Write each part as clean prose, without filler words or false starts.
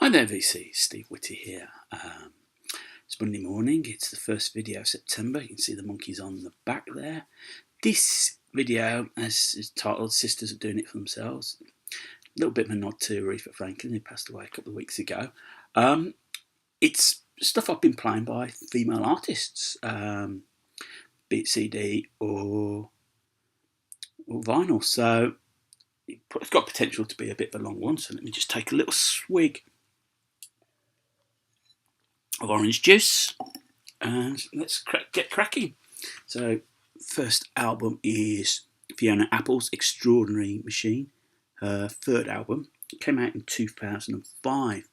Hi there VC, Steve Whitty here. It's Monday morning, it's the first video of September. You can see the monkeys on the back there. This video is titled Sisters Are Doing It For Themselves. A little bit of a nod to Aretha Franklin, who passed away a couple of weeks ago. It's stuff I've been playing by female artists, be it CD or vinyl. So it's got potential to be a bit of a long one, so let me just take a little swig of orange juice and let's get cracking. So first album is Fiona Apple's Extraordinary Machine. Her third album came out in 2005.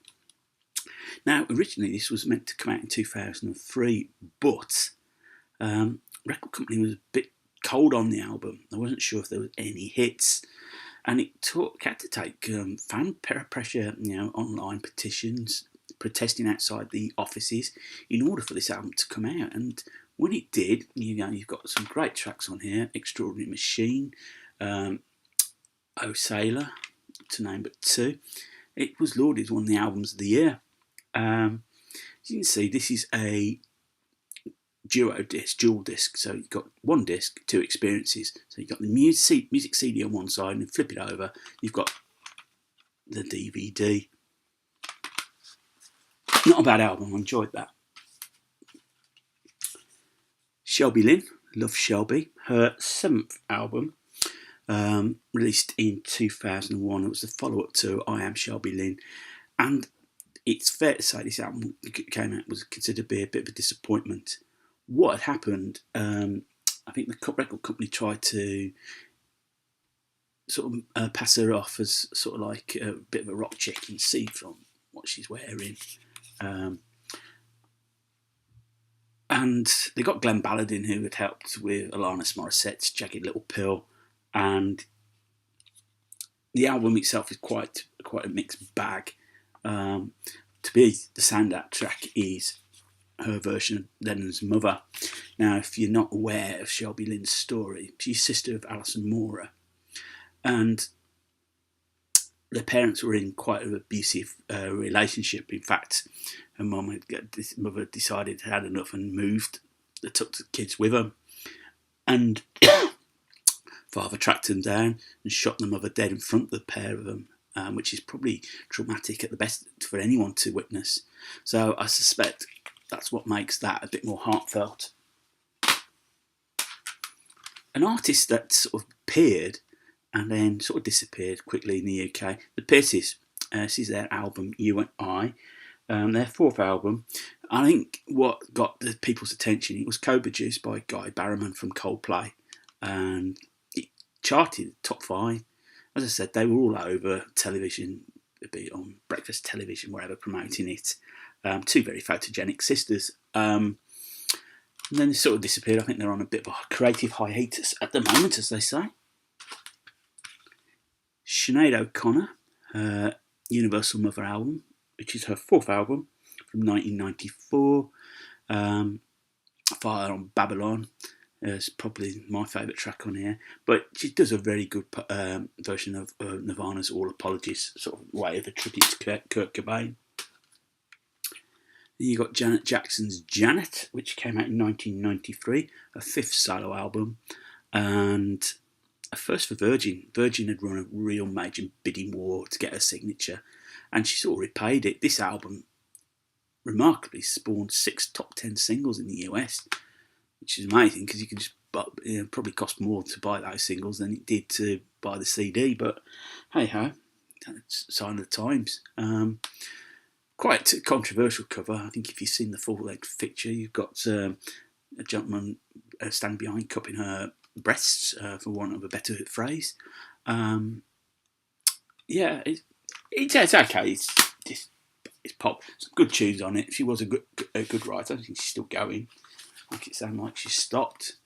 Now originally this was meant to come out in 2003, but record company was a bit cold on the album. I wasn't sure if there was any hits, and it had to take fan pressure, online petitions, protesting outside the offices in order for this album to come out. And when it did, you've got some great tracks on here: Extraordinary Machine, Oh Sailor, to name but two. It was lauded as one of the albums of the year. As you can see, this is a dual disc, so you've got one disc, two experiences. So you've got the music CD on one side, and flip it over, you've got the DVD. Not a bad album, I enjoyed that. Shelby Lynne, Love Shelby, her seventh album, released in 2001. It was the follow-up to I Am Shelby Lynne, and it's fair to say this album was considered to be a bit of a disappointment. What had happened, I think the record company tried to sort of pass her off as sort of like a bit of a rock chick, you can see from what she's wearing. And they got Glenn Ballard in, who had helped with Alanis Morissette's Jagged Little Pill, and the album itself is quite a mixed bag. To be the standout track is her version of Lennon's Mother. Now, if you're not aware of Shelby Lynne's story, she's sister of Alison Mora, and their parents were in quite an abusive relationship. In fact, her mother decided had enough and moved. They took the kids with them, and father tracked them down and shot the mother dead in front of the pair of them, which is probably traumatic at the best for anyone to witness. So I suspect that's what makes that a bit more heartfelt. An artist that sort of appeared and then sort of disappeared quickly in the UK, the Pixies. This is their album You and I, their fourth album. I think what got the people's attention, it was co-produced by Guy Barrowman from Coldplay, and it charted top 5. As I said, they were all over television, be it on breakfast television, wherever, promoting it. Two very photogenic sisters. And then they sort of disappeared. I think they're on a bit of a creative hiatus at the moment, as they say. Sinead O'Connor, her Universal Mother album, which is her fourth album from 1994. Fire on Babylon is probably my favourite track on here, but she does a very good version of Nirvana's All Apologies, sort of way of a tribute to Kurt Cobain. Then you got Janet Jackson's Janet, which came out in 1993, her fifth solo album, and a first for Virgin. Virgin had run a real major bidding war to get her signature, and she sort of repaid it. This album remarkably spawned 6 top 10 singles in the US, which is amazing because you can just probably cost more to buy those singles than it did to buy the CD. But hey ho, that's a sign of the times. Quite a controversial cover. I think if you've seen the full-length picture, you've got a gentleman standing behind, cupping her breasts, for want of a better phrase. Yeah, it's okay. It's pop. Some good tunes on it. She was a good writer. I think she's still going. I think it sounded like she stopped.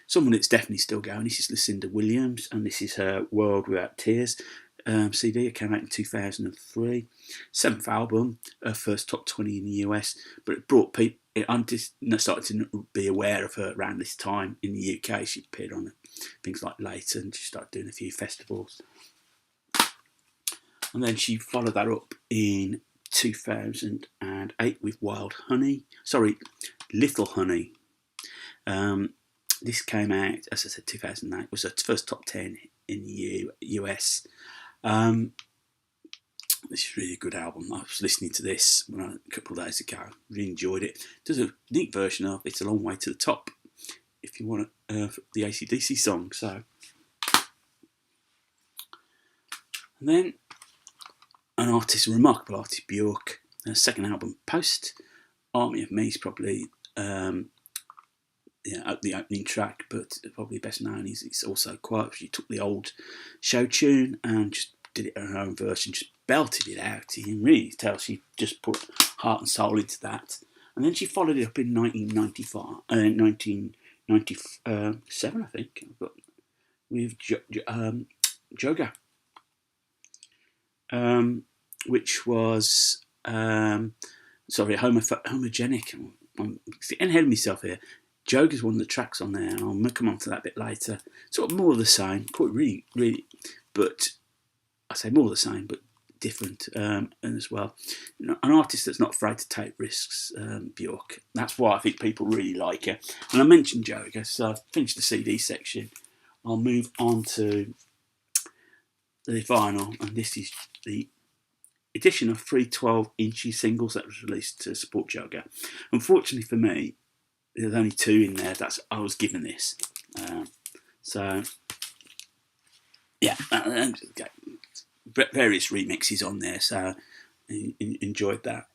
Someone that's definitely still going. This is Lucinda Williams, and this is her World Without Tears CD. It came out in 2003. 7th album, her first top 20 in the US, but it brought people. I just started to be aware of her around this time in the UK. She appeared on things like Later, and she started doing a few festivals. And then she followed that up in 2008 with Wild Honey. Sorry, Little Honey. This came out, as I said, 2008. It was her first top 10 in the US. This is a really good album. I was listening to this a couple of days ago. Really enjoyed it. There's a neat version of It's a Long Way to the Top if you want the AC/DC song. So, and then an artist, a remarkable artist, Björk. Her second album, Post. Army of Me is probably the opening track, but probably best known is It's All So Quiet. She took the old show tune and just did it in her own version, just belted it out. You can really tell she just put heart and soul into that. And then she followed it up in 1997, I think, with Joga, which was homogenic. I'm getting ahead of myself here. Joga's one of the tracks on there, and I'll come on to that a bit later. Sort of more of the same, quite really, but I say more of the same, but different, and as well, an artist that's not afraid to take risks. Björk. That's why I think people really like her. And I mentioned Joga, so I've finished the CD section. I'll move on to the vinyl, and this is the edition of 3 12-inch singles that was released to support Joga. Unfortunately for me, there's only 2 in there. I was given this, so yeah, various remixes on there. So enjoyed that.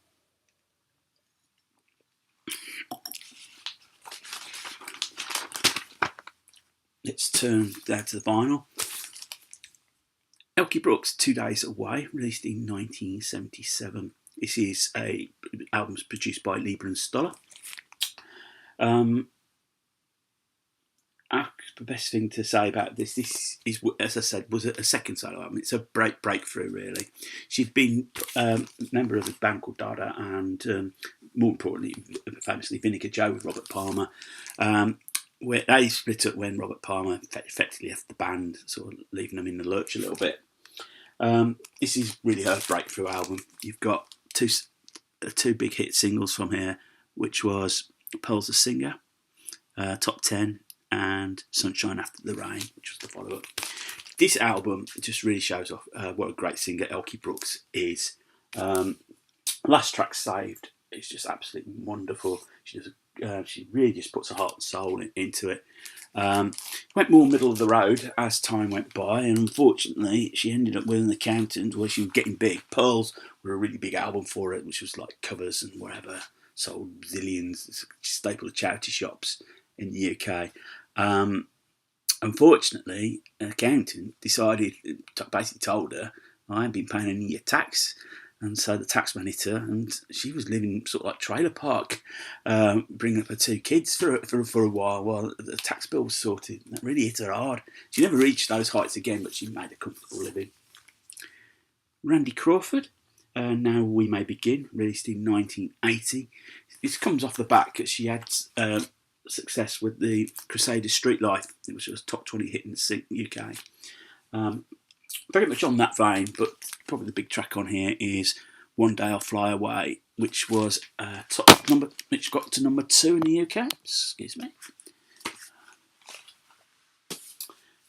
Let's turn down to the vinyl. Elkie Brooks, 2 Days Away, released in 1977. This is a album produced by Leiber and Stoller. The best thing to say about this is, as I said, was a second solo album. It's a breakthrough, really. She'd been a member of a band called Dada, and more importantly, famously, Vinegar Joe with Robert Palmer. Where they split up when Robert Palmer effectively left the band, sort of leaving them in the lurch a little bit. This is really her breakthrough album. You've got two big hit singles from here, which was Pearl's the Singer, Top 10, and Sunshine After the Rain, which was the follow-up. This album just really shows off what a great singer Elkie Brooks is. Last Track Saved is just absolutely wonderful. She really just puts her heart and soul into it. Went more middle of the road as time went by, and unfortunately she ended up with an accountant where she was getting big. Pearls were a really big album for it, which was like covers and whatever, sold zillions. It's a staple of charity shops in the UK. Unfortunately, an accountant basically told her, I haven't been paying any of your tax. And so the tax man hit her, and she was living sort of like trailer park, bringing up her 2 kids for a while the tax bill was sorted. And that really hit her hard. She never reached those heights again, but she made a comfortable living. Randy Crawford, Now We May Begin, released in 1980. This comes off the back that she had success with the Crusaders Street Life, which was a top 20 hit in the UK. Very much on that vein, but probably the big track on here is One Day I'll Fly Away, which was which got to number 2 in the UK. Excuse me.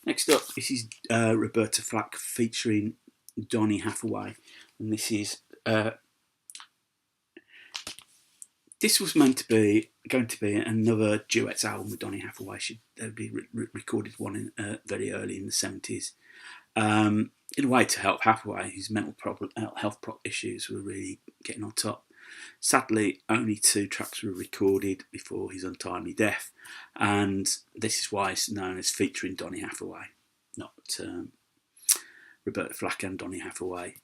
Next up, this is Roberta Flack featuring Donny Hathaway, and this is this was going to be another duets album with Donny Hathaway. They'd be recorded one very early in the 70s. In a way to help Hathaway, whose mental health issues were really getting on top. Sadly, only 2 tracks were recorded before his untimely death, and this is why it's known as featuring Donny Hathaway, not Roberta Flack and Donny Hathaway.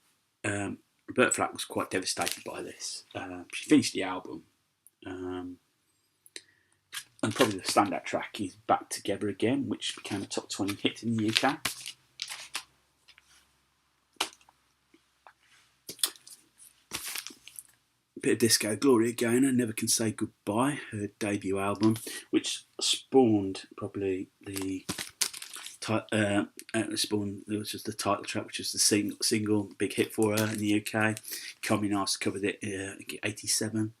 Roberta Flack was quite devastated by this. She finished the album, and probably the standout track is Back Together Again, which became a top 20 hit in the UK. Bit of disco, Gloria Gaynor, Never Can Say Goodbye, her debut album, which spawned probably the Spawn, which was the title track, which was the single big hit for her in the UK. Communards covered it in '87.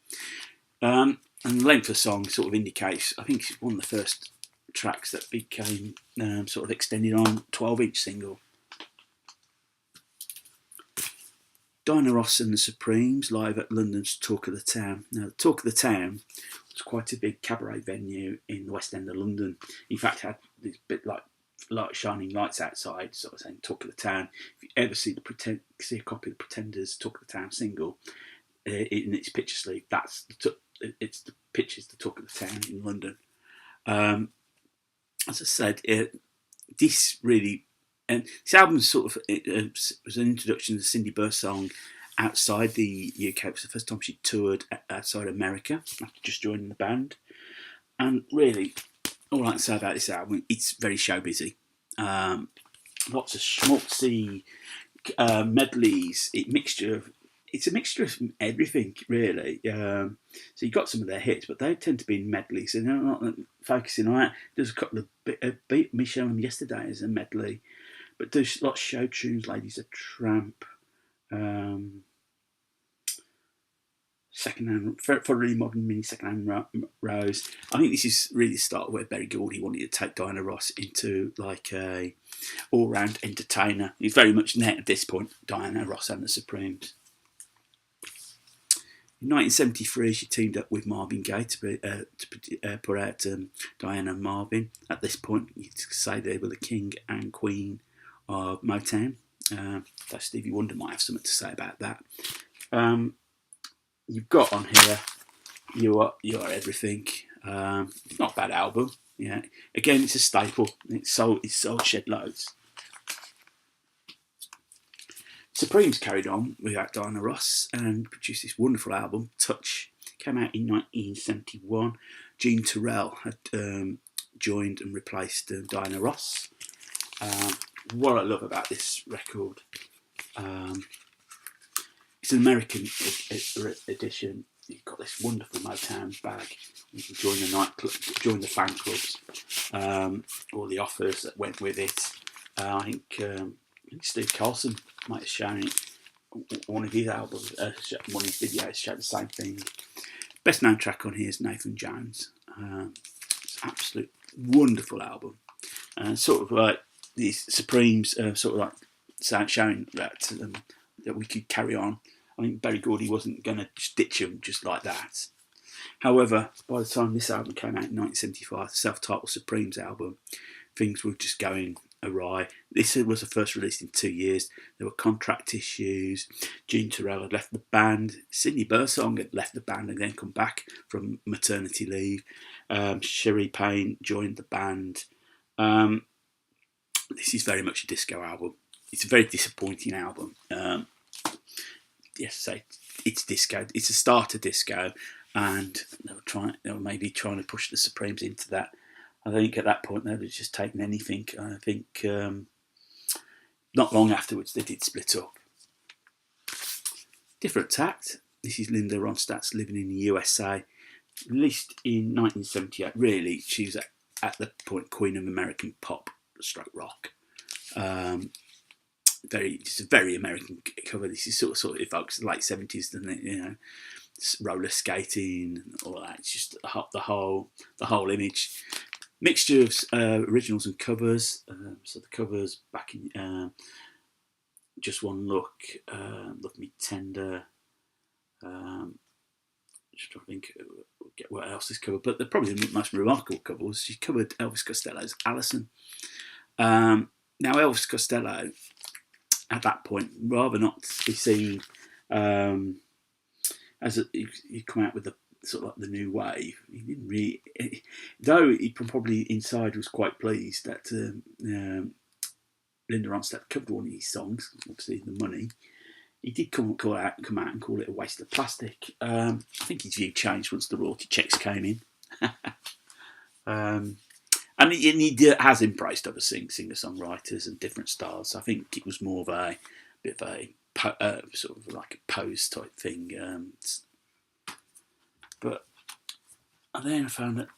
And the length of the song sort of indicates, I think it's one of the first tracks that became sort of extended on 12-inch single. Diana Ross and the Supremes live at London's Talk of the Town. Now, the Talk of the Town was quite a big cabaret venue in the West End of London. In fact, it had this bit like shining lights outside, sort of saying Talk of the Town. If you ever see a copy of the Pretenders' Talk of the Town single in its picture sleeve, it's the pictures, the Talk of the Town in London. As I said, this really. And this album sort of was an introduction to the Cindy Burr song outside the UK. It was the first time she toured outside America after just joining the band. And really, all I can say about this album, it's very show busy. Lots of schmaltzy medleys. It's a mixture of everything, really. So you got some of their hits, but they tend to be in medleys, and they're not focusing on that. There's a couple of Beat Me Show Them Yesterday as a medley. But there's lots of show tunes, Ladies of Tramp, Secondhand, for really modern mini Secondhand Rose. I think this is really the start where Berry Gordy wanted to take Diana Ross into like a all-round entertainer. He's very much net at this point, Diana Ross and the Supremes. In 1973, she teamed up with Marvin Gaye to put out Diana and Marvin. At this point, you could say they were the king and queen of Motown. So Stevie Wonder might have something to say about that. You've got on here You Are Everything. It's not a bad album. Yeah. Again, it's a staple. It's sold shed loads. Supremes carried on without Diana Ross and produced this wonderful album, Touch. Came out in 1971. Jean Terrell had joined and replaced Diana Ross. What I love about this record, it's an American edition. You've got this wonderful Motown bag. You can join the nightclub, join the fan clubs, all the offers that went with it. I think Steve Carlson might have shown it. One of his albums, one of his videos showed the same thing. Best known track on here is Nathan Jones. It's an absolute wonderful album. Sort of like these Supremes, sort of like showing that we could carry on. I think Berry Gordy wasn't going to ditch him just like that. However, by the time this album came out in 1975, the self-titled Supremes album, things were just going awry. This was the first released in 2 years. There were contract issues. Jean Terrell had left the band. Cindy Bursong had left the band and then come back from maternity leave. Cherie Payne joined the band. This is very much a disco album. It's a very disappointing album. Yes, it's disco. It's a starter disco, and they were maybe trying to push the Supremes into that. I think at that point they would just taken anything. I think not long afterwards they did split up. Different tact. This is Linda Ronstadt's Living in the USA, released in 1978. Really, she was at the point queen of American pop / rock. It's a very American cover. This is sort of evokes the late 70s, doesn't it? You know, roller skating and all that. It's just the whole image. Mixture of originals and covers. So the covers back in Just One Look, Love Me Tender. Just trying to think what else is covered. But probably the most remarkable cover was she covered Elvis Costello's Alison. Now Elvis Costello, at that point, rather not be seen as he come out with the sort of like the new wave. He didn't really, though he probably inside was quite pleased that Linda Ronstadt covered one of his songs. Obviously, the money. He did come out and call it a waste of plastic. I think his view changed once the royalty checks came in. And he has embraced other singer-songwriters and different styles. So I think it was more of a bit of a sort of like a pose type thing. But and then I found that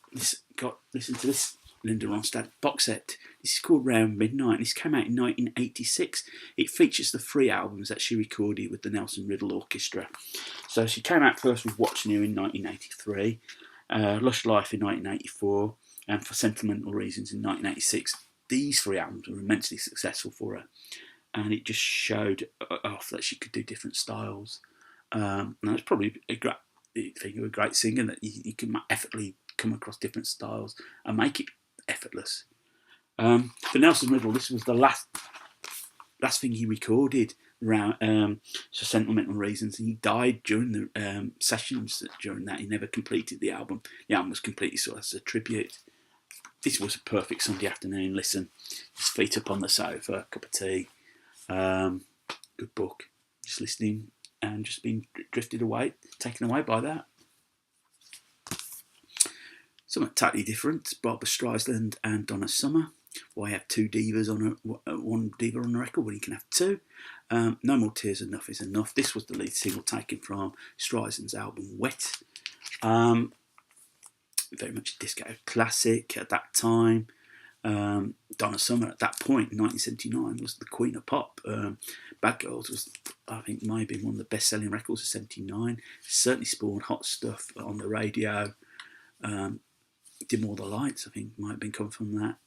listen to this Linda Ronstadt box set. This is called Round Midnight. This came out in 1986. It features the 3 albums that she recorded with the Nelson Riddle Orchestra. So she came out first with Watching You in 1983, Lush Life in 1984, and For Sentimental Reasons in 1986. These 3 albums were immensely successful for her, and it just showed off that she could do different styles. And it's probably a great thing of a great singer, that you can effortlessly come across different styles and make it effortless. For Nelson Riddle, this was the last thing he recorded around for Sentimental Reasons. He died during the sessions. During that, he never completed the album. The album was completely sort of as a tribute. This was a perfect Sunday afternoon listen. Just feet up on the sofa, a cup of tea, good book, just listening and just being drifted away, taken away by that. Something totally different, Barbra Streisand and Donna Summer. Why have 2 divas on one diva on the record when you can have 2? No More Tears, Enough Is Enough. This was the lead single taken from Streisand's album Wet. Very much a disco classic at that time. Donna Summer at that point in 1979 was the queen of pop. Bad Girls was, I think, might have been one of the best-selling records of '79. Certainly spawned Hot Stuff on the radio. Dim All the Lights, I think, might have been coming from that.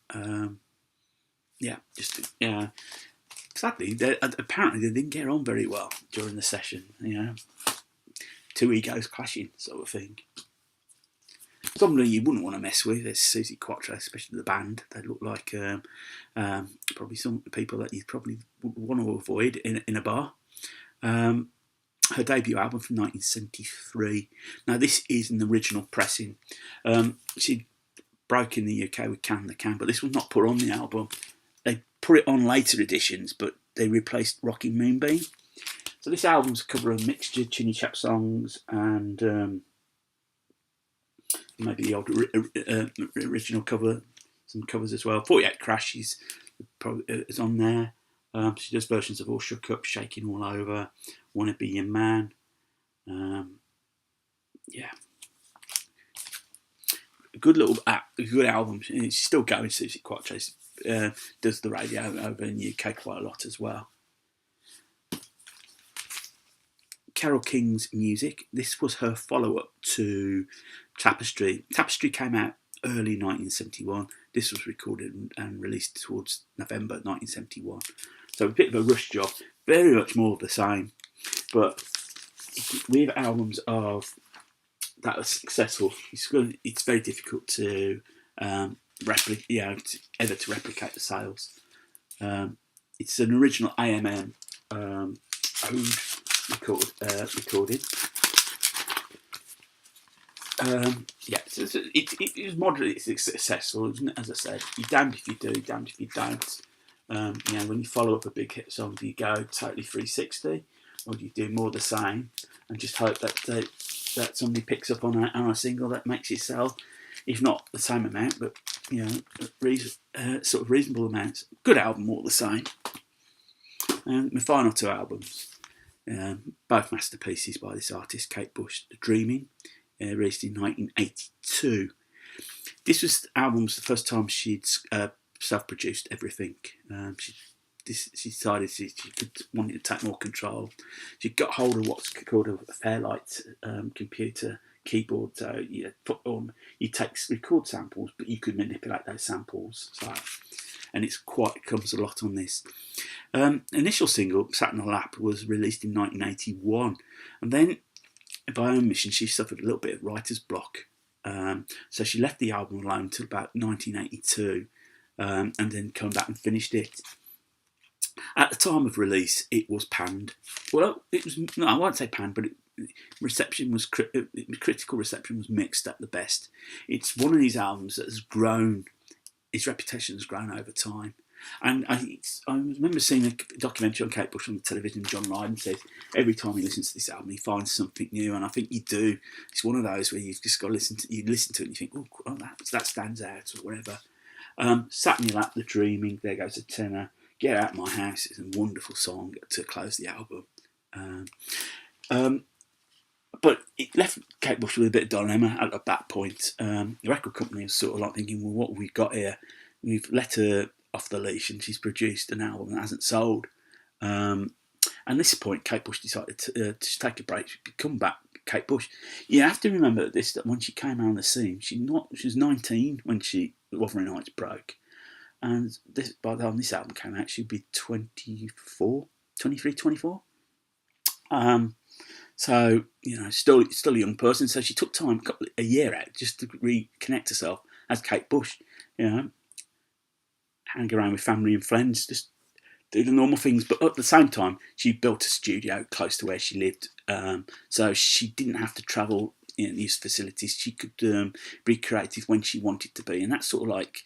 Sadly, apparently they didn't get on very well during the session. 2 egos clashing, sort of thing. Somebody you wouldn't want to mess with is Suzi Quatro, especially the band. They look like probably some people that you probably would want to avoid in a bar. Her debut album from 1973. Now, this is an original pressing. She broke in the UK with Can the Can, but this was not put on the album. They put it on later editions, but they replaced Rocking Moonbeam. So this album's a cover of mixture Chinny Chap songs and maybe the old original cover, some covers as well. 48 Crashes is on there. She does versions of All Shook Up, Shaking All Over, Wanna Be Your Man. A good album. She's still going, Suzi Quatro. Does the radio over in the UK quite a lot as well. Carole King's Music. This was her follow-up to Tapestry. Tapestry came out early 1971. This was recorded and released towards November 1971. So a bit of a rush job. Very much more of the same. But with albums of that are successful, it's very difficult to replicate the sales. It's an original AMM ode recorded. It was moderately successful. As I said, you're damned if you do, damned if you don't. When you follow up a big hit song, do you go totally 360, or do you do more of the same and just hope that somebody picks up on a single that makes it sell, if not the same amount, but sort of reasonable amounts. Good album, all the same. My final 2 albums, both masterpieces by this artist, Kate Bush. Dreaming, released in 1982. This was the album's the first time she'd self-produced everything. She decided she wanted to take more control. She got hold of what's called a Fairlight computer keyboard. So you take record samples, but you could manipulate those samples. And comes a lot on this. Initial single, Sat in Her Lap, was released in 1981, and then by her own admission, she suffered a little bit of writer's block. So she left the album alone until about 1982, and then come back and finished it. At the time of release, it was panned. Well, I won't say panned, but critical reception was mixed at the best. It's one of these albums that has grown. Its reputation has grown over time. And I remember seeing a documentary on Kate Bush on the television. John Lydon says every time he listens to this album, he finds something new. And I think you do. It's one of those where you've just got to listen to it and you think, oh, that stands out, or whatever. Sat in Your Lap, The Dreaming, There Goes a Tenor, Get Out of My House is a wonderful song to close the album. But it left Kate Bush with a bit of dilemma at that point. The record company was sort of like thinking, well, what have we got here? We've let her off the leash and she's produced an album that hasn't sold. And at this point, Kate Bush decided to take a break. She'd come back, Kate Bush. You have to remember this, that when she came out on the scene, she was 19 when Wuthering Heights broke. And by the time this album came out, she'd be 23, 24. So, still a young person. So she took time, a year out, just to reconnect herself as Kate Bush. Hang around with family and friends, just do the normal things. But at the same time, she built a studio close to where she lived. So she didn't have to travel in these facilities. She could be creative when she wanted to be. And that sort of like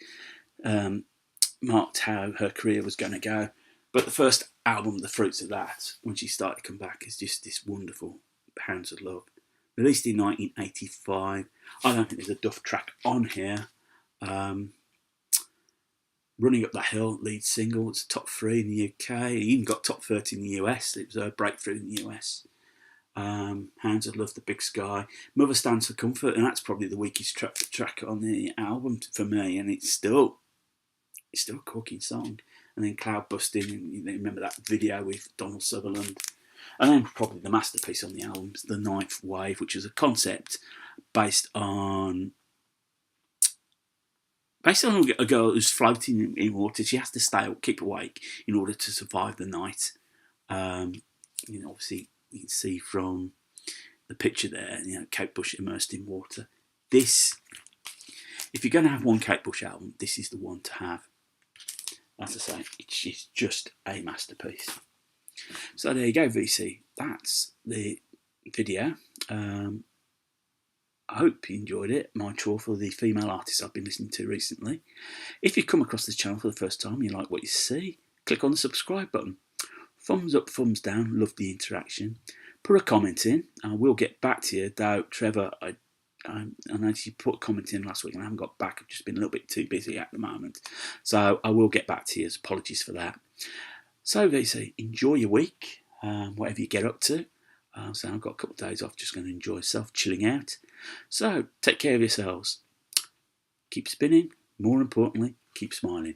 marked how her career was going to go. But the first album, the fruits of that, when she started to come back, is just this wonderful Hounds of Love. Released in 1985. I don't think there's a Duff track on here. Running Up That Hill, lead single. It's top 3 in the UK. It even got top 30 in the US. It was a breakthrough in the US. Hounds of Love, The Big Sky. Mother Stands for Comfort, and that's probably the weakest track on the album for me, and it's still a corking song. And then Cloud Busting, and you remember that video with Donald Sutherland. And then probably the masterpiece on the album is The Ninth Wave, which is a concept based on a girl who's floating in water. She has to stay up, keep awake in order to survive the night. Obviously you can see from the picture there, Kate Bush immersed in water. If you're going to have one Kate Bush album, this is the one to have. As I say, it's just a masterpiece. So there you go, VC. That's the video. I hope you enjoyed it. My tour for the female artists I've been listening to recently. If you've come across this channel for the first time and you like what you see, click on the subscribe button. Thumbs up, thumbs down. Love the interaction. Put a comment in. I will get back to you. Though, Trevor, I noticed you put a comment in last week and I haven't got back. I've just been a little bit too busy at the moment. So I will get back to you. Apologies for that. So VC, enjoy your week, whatever you get up to. So I've got a couple of days off, just going to enjoy myself, chilling out. So take care of yourselves. Keep spinning. More importantly, keep smiling.